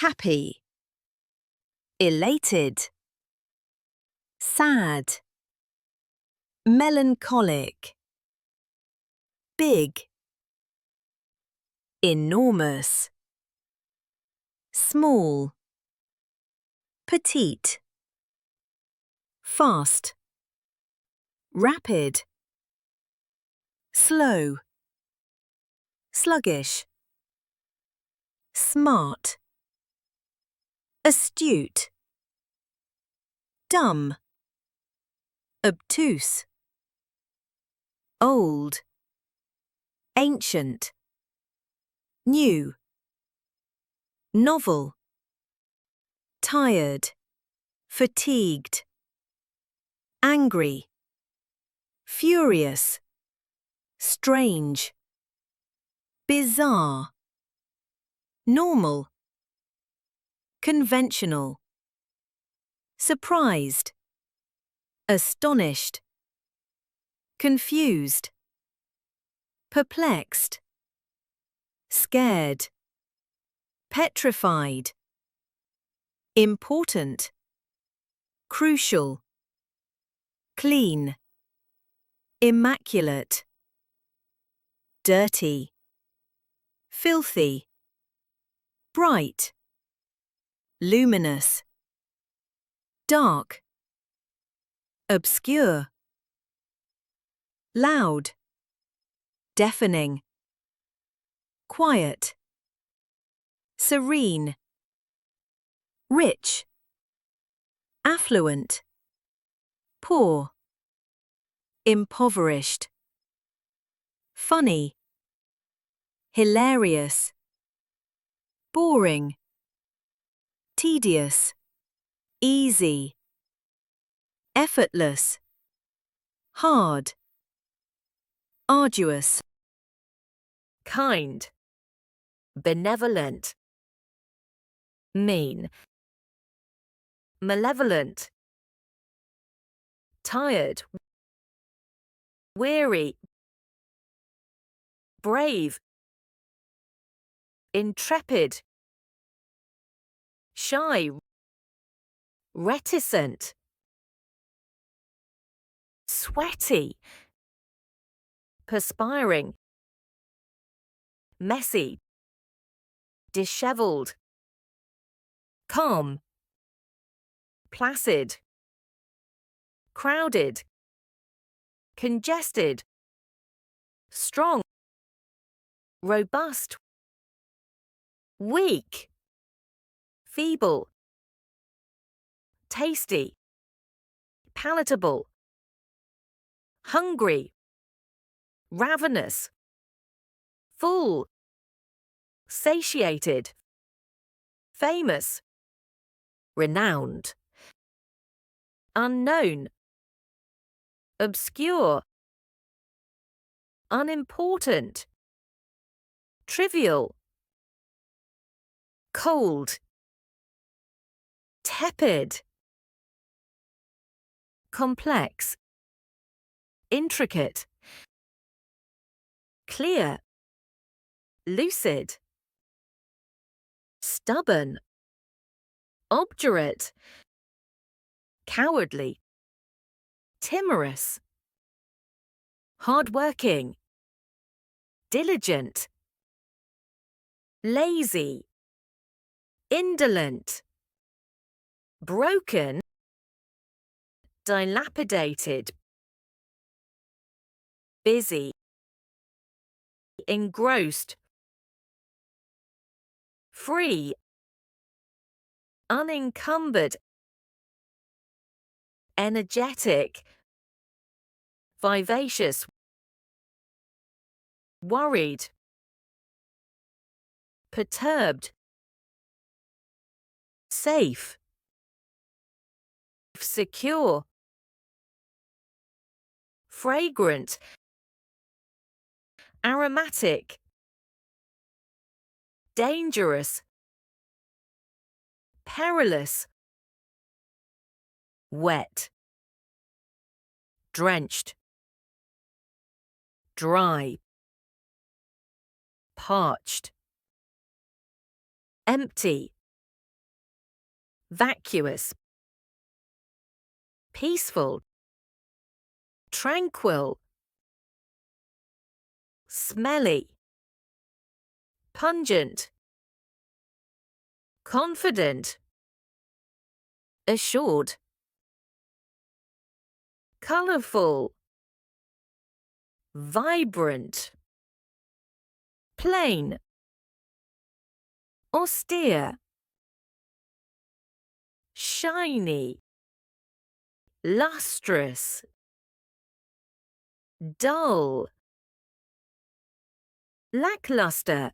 happy, elated, sad, melancholic, big, enormous, small, petite, fast, rapid, slow, sluggish, smart, astute, dumb, obtuse, old, ancient, new, novel, tired, fatigued, angry, furious, strange, bizarre, normal, conventional, surprised, astonished, confused, perplexed, scared, petrified, important, crucial, clean, immaculate, dirty, filthy, bright, luminous, dark, obscure, loud, deafening, quiet, serene, rich, affluent, poor, impoverished, funny, hilarious, boring, tedious, easy, effortless, hard, arduous, kind, benevolent, mean, malevolent, tired, weary, brave, intrepid, shy, reticent, sweaty, perspiring, messy, dishevelled, calm, placid, crowded, congested, strong, robust, weak, feeble, tasty, palatable, hungry, ravenous, full, satiated, famous, renowned, unknown, obscure, unimportant, trivial, cold, tepid, complex, intricate, clear, lucid, stubborn, obdurate, cowardly, timorous, hard-working, diligent, lazy, indolent, broken, dilapidated, busy, engrossed, free, unencumbered, energetic, vivacious, worried, perturbed, safe, secure, fragrant, aromatic, dangerous, perilous, wet, drenched, dry, parched, empty, vacuous, peaceful, tranquil, smelly, pungent, confident, assured, colorful, vibrant, plain, austere, shiny, lustrous, dull, lackluster.